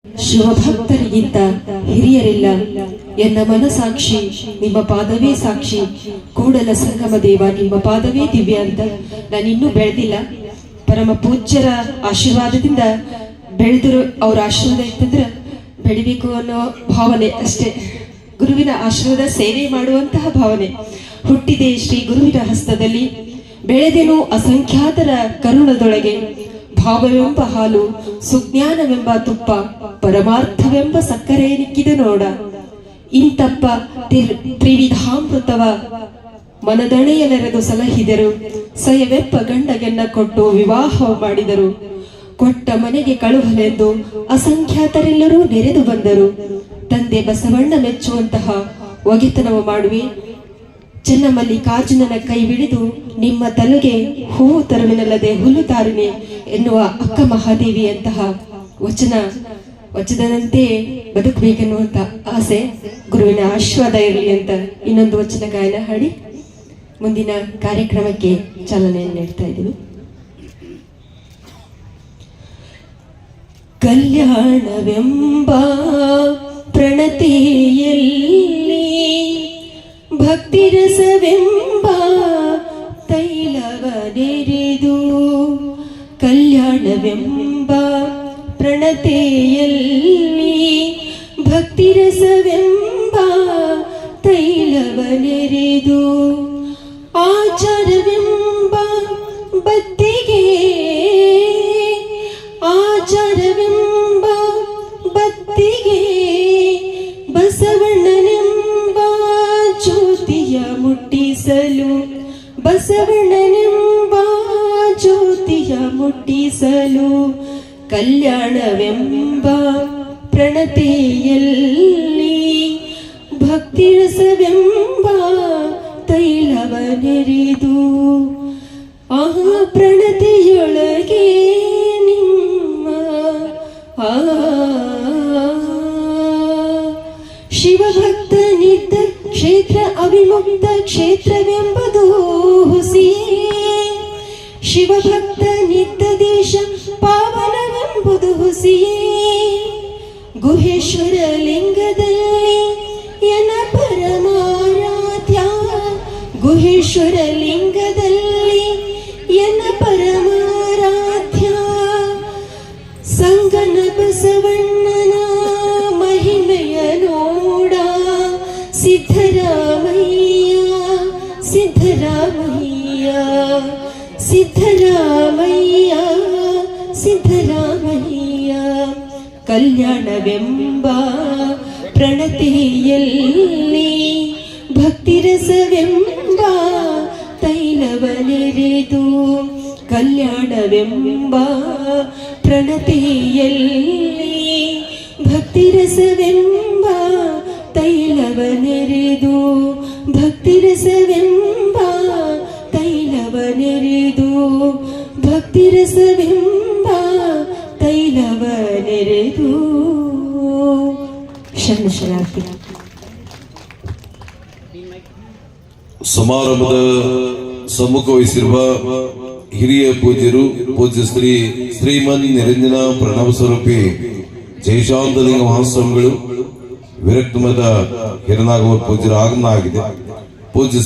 ಶಿವಭಕ್ತರಿಗಿಂತ ಹಿರಿಯರಿಲ್ಲ ಎನ್ನ ಮನಸಾಕ್ಷಿ, ನಿಮ್ಮ ಪಾದವೇ ಸಾಕ್ಷಿ. ಕೂಡಲ ಸಂಗಮ ದೇವ, ನಿಮ್ಮ ಪಾದವೇ ದಿವ್ಯ ಅಂತ ನಾನಿನ್ನೂ ಬೆಳೆದಿಲ್ಲ. ಪರಮ ಪೂಜ್ಯರ ಆಶೀರ್ವಾದದಿಂದ ಬೆಳೆದರು. ಅವ್ರ ಆಶೀರ್ವಾದ ಇತ್ತಂದ್ರೆ ಬೆಳಿಬೇಕು ಅನ್ನೋ ಭಾವನೆ ಅಷ್ಟೇ. ಗುರುವಿನ ಆಶೀರ್ವಾದ ಸೇವೆ ಮಾಡುವಂತಹ ಭಾವನೆ ಹುಟ್ಟಿದೆ ಶ್ರೀ ಗುರುವಿನ ಹಸ್ತದಲ್ಲಿ. ಬೆಳೆದೆನು ಅಸಂಖ್ಯಾತರ ಕರುಣದೊಳಗೆ. ಭಾವವೆಂಬ ಹಾಲು, ಸುಜ್ಞಾನವೆಂಬ ತುಪ್ಪ, ಪರಮಾರ್ಥವೆಂಬ ಸಕ್ಕರೆ ನಿಕ್ಕಿದ ನೋಡ. ಇಂತಪ್ಪ ತ್ರಿವಿಧಾಮೃತವ ಮನದಣೆಯಲೆರೆದು ಸಲಹಿದರು. ಸಯವೆಪ್ಪ ಗಂಡಗೆನ್ನ ಕೊಟ್ಟು ವಿವಾಹ ಮಾಡಿದರು. ಕೊಟ್ಟ ಮನೆಗೆ ಕಳುಹಲೆಂದು ಅಸಂಖ್ಯಾತರೆಲ್ಲರೂ ನೆರೆದು ಬಂದರು. ತಂದೆ ಬಸವಣ್ಣ ಮೆಚ್ಚುವಂತಹ ಒಗೆತನವ ಮಾಡುವೆ. ಚೆನ್ನಮಲ್ಲಿಕಾರ್ಜುನನ ಕೈ ಬಿಡಿದು ನಿಮ್ಮ ತಲೆಗೆ ಹೂವು ತರುವಿನಲ್ಲದೆ ಹುಲ್ಲು ತಾರಿನೆ ಎನ್ನುವ ಅಕ್ಕ ಮಹಾದೇವಿಯಂತಹ ವಚನದಂತೆ ಬದುಕಬೇಕೆನ್ನುವಂತ ಆಸೆ. ಗುರುವಿನ ಆಶೀರ್ವಾದ ಇರಲಿ ಅಂತ ಇನ್ನೊಂದು ವಚನ ಗಾಯನ ಹಾಡಿ ಮುಂದಿನ ಕಾರ್ಯಕ್ರಮಕ್ಕೆ ಚಾಲನೆಯನ್ನು ನೀಡ್ತಾ ಇದ್ದೀವಿ. ಕಲ್ಯಾಣವೆಂಬ ಪ್ರಣತಿಯಲ್ಲಿ ಭಕ್ತಿರಸವೆಂಬ ತೈಲವನೆರೆದು. ಕಲ್ಯಾಣವೆಂಬ ಪ್ರಣತೆಯಲ್ಲಿ ಭಕ್ತಿರಸವೆಂಬ ತೈಲವನೆರೆದು. ಆಚಾರವೆಂಬ ಬತ್ತಿಗೆ, ಆಚಾರವೆಂಬ ಬತ್ತಿಗೆ ಬಸವಣ್ಣನೆಂಬ ಜ್ಯೋತಿಯ ಮುಟ್ಟಿಸಲು. ಬಸವಣ್ಣನೆಂಬ ಜ್ಯೋತಿಯ ಮುಟ್ಟಿಸಲು. ಕಲ್ಯಾಣವೆಂಬ ಪ್ರಣತೆಯಲ್ಲಿ ಭಕ್ತಿರಸವೆಂಬ ತೈಲವನೆರೆದು. ಆ ಪ್ರಣತೆಯೊಳಗೆ ನಿಮ್ಮ ಶಿವಭಕ್ತನಿದ್ದ ಕ್ಷೇತ್ರ ಅವಿಮುಕ್ತ ಕ್ಷೇತ್ರವೆಂಬುದು ಹುಸಿಯೇ. ಶಿವಭಕ್ತನಿದ್ದ ದೇಶ ಪಾವನವೆಂಬುದು ಹುಸಿಯೇ. ಗುಹೇಶ್ವರ ಲಿಂಗದಲ್ಲಿ ಎನ ಪರಮಾರಾಧ್ಯ. ಗುಹೇಶ್ವರ ಲಿಂಗದಲ್ಲಿ ಎನ ಪರಮಾರಾಧ್ಯ. ಸಂಗನ ಬಸವಣ್ಣನ ಮಹಿಮೆಯ ನೋಡ. ಸಿದ್ಧರಾಮಯ್ಯ ಸಿದ್ಧರಾಮಯ್ಯ ಸಿದ್ಧರಾಮಯ್ಯ ಸಿದ್ಧರಾಮಯ್ಯ. ಕಲ್ಯಾಣವೆಂಬ ಪ್ರಣತೆಯಲ್ಲಿ ಭಕ್ತಿರಸವೆಂಬ ತೈಲವನೆರೆದು. ಕಲ್ಯಾಣವೆಂಬ ಪ್ರಣತೆಯಲ್ಲಿ ಭಕ್ತಿರಸವೆಂಬ ತೈಲವನೆರೆದು. ಭಕ್ತಿರಸವೆಂಬ ತೈಲವನೆರೆದು. ಭಕ್ತಿರಸವೆಂಬ ತೈಲವನೆರೆದು. ಶರಣಾರ್ಥಿ. ಸಮಾರಂಭದ ಸಮ್ಮುಖ ವಹಿಸಿರುವ ಹಿರಿಯ ಪೂಜ್ಯರು, ಪೂಜ್ಯ ಶ್ರೀಮನ್ ನಿರಂಜನ ಪ್ರಣವ ಸ್ವರೂಪಿ ಜಯಶಾಂತಲಿಂಗ ಮಹಾಸ್ವಾಮಿಗಳು, ವಿರಕ್ತ ಮಠದ ಹಿರನಾಗವ ಪೂಜ್ಯರ ಆಗಮನ ಆಗಿದೆ. ಪೂಜ್ಯ